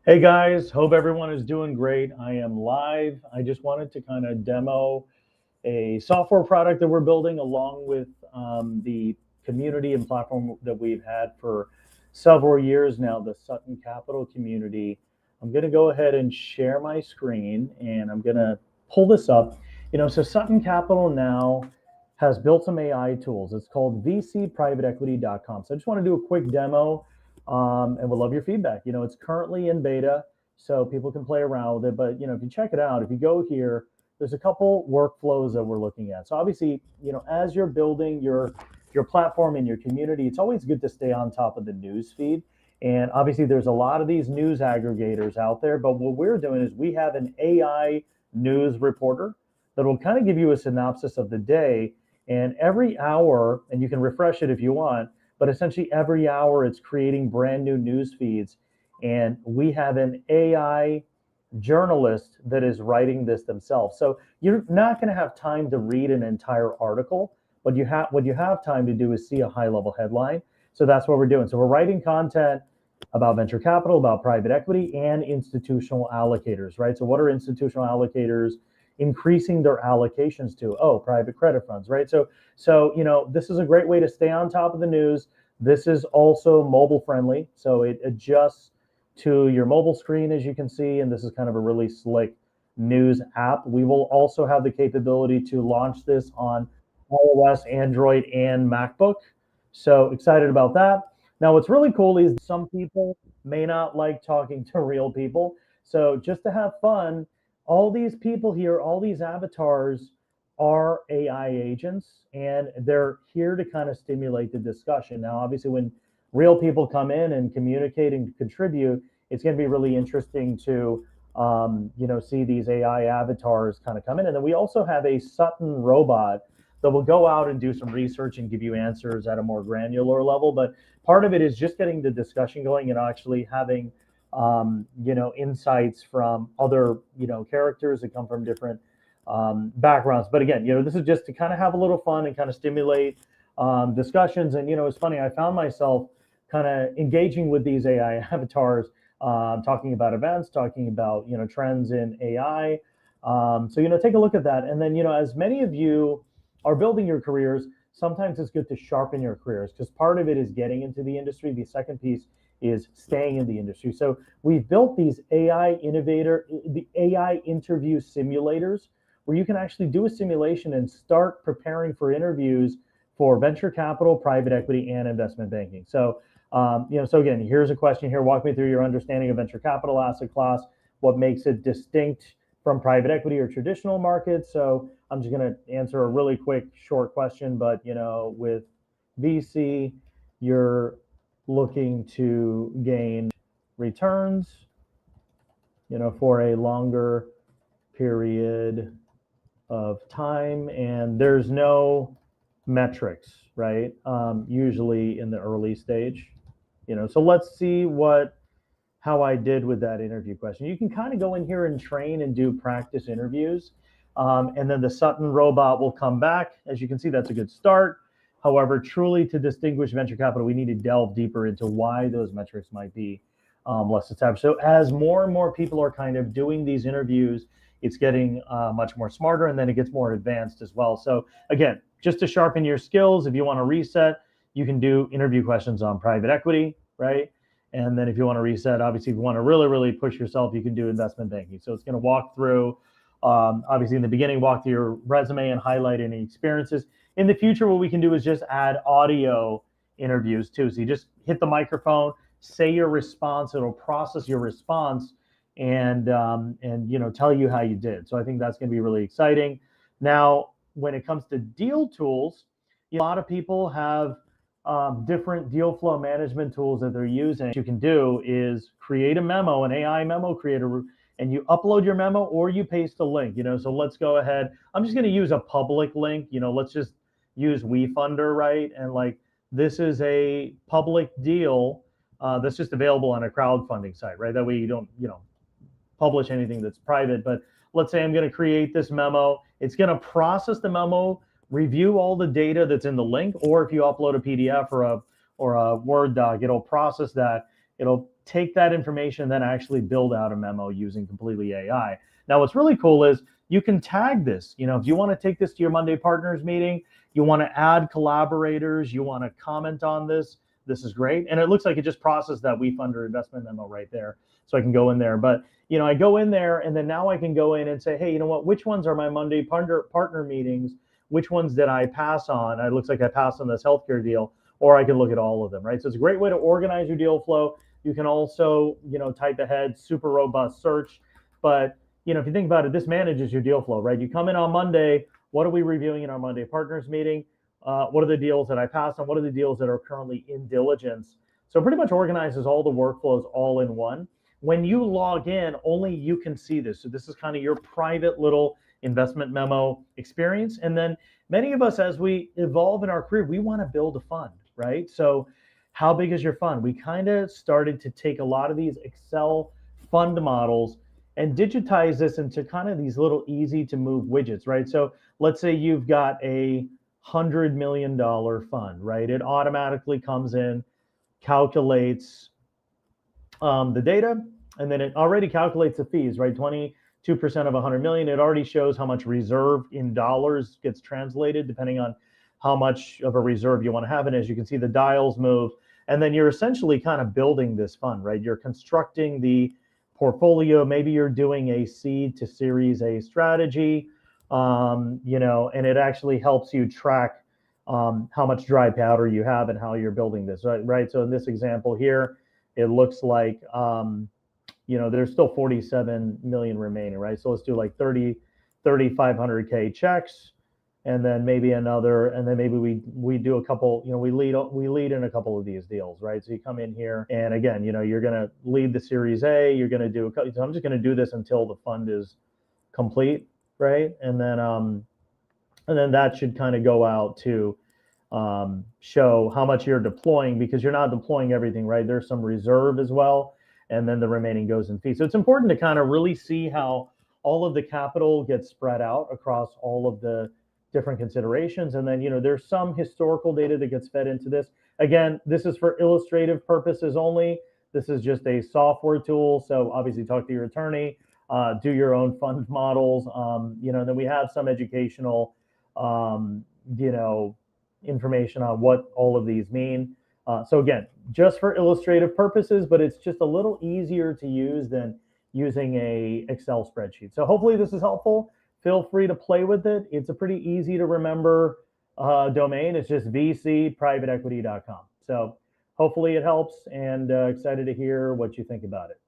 Hey guys, hope everyone is doing great. I am live. I just wanted to kind of demo a software product that we're building along with the community and platform that we've had for several years now, the Sutton Capital community. I'm going to go ahead and share my screen and I'm going to pull this up. So Sutton Capital now has built some AI tools. It's called vcprivateequity.com. So I just want to do a quick demo and we'll love your feedback. It's currently in beta, so people can play around with it. But if you check it out, if you go here, there's a couple workflows that we're looking at. So obviously, as you're building your platform and your community, it's always good to stay on top of the news feed. And obviously, there's a lot of these news aggregators out there. But what we're doing is we have an AI news reporter that will kind of give you a synopsis of the day. And every hour, and you can refresh it if you want, but essentially every hour it's creating brand new news feeds. And we have an AI journalist that is writing this themselves. So you're not going to have time to read an entire article, but what you have time to do is see a high level headline. So that's what we're doing. So we're writing content about venture capital, about private equity, and institutional allocators, right? So what are institutional allocators increasing their allocations to? Oh, private credit funds, right? So this is a great way to stay on top of the news. This is also mobile friendly, so it adjusts to your mobile screen, as you can see, and this is kind of a really slick news app. We will also have the capability to launch this on iOS, Android, and MacBook. So excited about that. Now, what's really cool is some people may not like talking to real people. So just to have fun, all these people here, all these avatars are AI agents, and they're here to kind of stimulate the discussion. Now, obviously, when real people come in and communicate and contribute, it's going to be really interesting to see these AI avatars kind of come in. And then we also have a Sutton robot that will go out and do some research and give you answers at a more granular level. But part of it is just getting the discussion going and actually having insights from other characters that come from different backgrounds. But again, this is just to kind of have a little fun and kind of stimulate discussions. And it's funny, I found myself kind of engaging with these AI avatars, talking about events, talking about trends in AI. So take a look at that. And then as many of you are building your careers, sometimes it's good to sharpen your careers because part of it is getting into the industry. The second piece is staying in the industry. So we've built these the AI interview simulators where you can actually do a simulation and start preparing for interviews for venture capital, private equity, and investment banking. So again, here's a question here. Walk me through your understanding of venture capital asset class. What makes it distinct from private equity or traditional markets? So I'm just going to answer a really quick, short question. But with VC, you're looking to gain returns, for a longer period of time, and there's no metrics, right? Usually in the early stage, So let's see how I did with that interview question. You can kind of go in here and train and do practice interviews. And then the Sutton robot will come back. As you can see, that's a good start. However, truly to distinguish venture capital, we need to delve deeper into why those metrics might be less established. So as more and more people are kind of doing these interviews, it's getting much more smarter, and then it gets more advanced as well. So again, just to sharpen your skills, if you want to reset, you can do interview questions on private equity, right? And then if you want to reset, obviously, if you want to really, really push yourself, you can do investment banking. So it's going to walk through, obviously in the beginning, walk through your resume and highlight any experiences. In the future, what we can do is just add audio interviews too. So you just hit the microphone, say your response, it'll process your response and tell you how you did. So I think that's going to be really exciting. Now, when it comes to deal tools, a lot of people have different deal flow management tools that they're using. What you can do is create a memo, an AI memo creator, and you upload your memo or you paste a link. So let's go ahead. I'm just going to use a public link. Let's just use WeFunder, right? And this is a public deal that's just available on a crowdfunding site, right? That way you don't publish anything that's private. But let's say I'm going to create this memo. It's going to process the memo, review all the data that's in the link, or if you upload a PDF or a Word doc, it'll process that it'll take that information and then actually build out a memo using completely AI. Now, what's really cool is you can tag this. If you want to take this to your Monday partners meeting, you want to add collaborators, you want to comment on this, this is great. And it looks like it just processed that WeFunder investment memo right there. So I can go in there. But, I go in there and then now I can go in and say, hey, you know what, which ones are my Monday partner meetings? Which ones did I pass on? It looks like I passed on this healthcare deal, or I can look at all of them, right? So it's a great way to organize your deal flow. You can also, type ahead, super robust search. But, if you think about it, this manages your deal flow, right? You come in on Monday, what are we reviewing in our Monday partners meeting? What are the deals that I passed on? What are the deals that are currently in diligence? So pretty much organizes all the workflows all in one. When you log in, only you can see this. So this is kind of your private little investment memo experience. And then many of us, as we evolve in our career, we want to build a fund, right? So how big is your fund? We kind of started to take a lot of these Excel fund models and digitize this into kind of these little easy to move widgets, right? So let's say you've got a $100 million fund, right? It automatically comes in, calculates the data, and then it already calculates the fees, right? 22% of 100 million. It already shows how much reserve in dollars gets translated depending on how much of a reserve you want to have. And as you can see, the dials move. And then you're essentially kind of building this fund, right? You're constructing the portfolio. Maybe you're doing a seed to Series A strategy, and it actually helps you track how much dry powder you have and how you're building this, right? So in this example here, it looks like, there's still 47 million remaining, right? So let's do like 3,500K checks, and then maybe another, and then maybe we do a couple, we lead in a couple of these deals, right? So you come in here, and again, you're going to lead the Series A, you're going to do a couple, so I'm just going to do this until the fund is complete, right? And then that should kind of go out to show how much you're deploying, because you're not deploying everything, right? There's some reserve as well, and then the remaining goes in fees. So it's important to kind of really see how all of the capital gets spread out across all of the different considerations. And then, there's some historical data that gets fed into this. Again, this is for illustrative purposes only. This is just a software tool. So obviously talk to your attorney, do your own fund models. Then we have some educational, information on what all of these mean. So again, just for illustrative purposes, but it's just a little easier to use than using a Excel spreadsheet. So hopefully this is helpful. Feel free to play with it. It's a pretty easy to remember domain. It's just vcprivateequity.com. So hopefully it helps, and excited to hear what you think about it.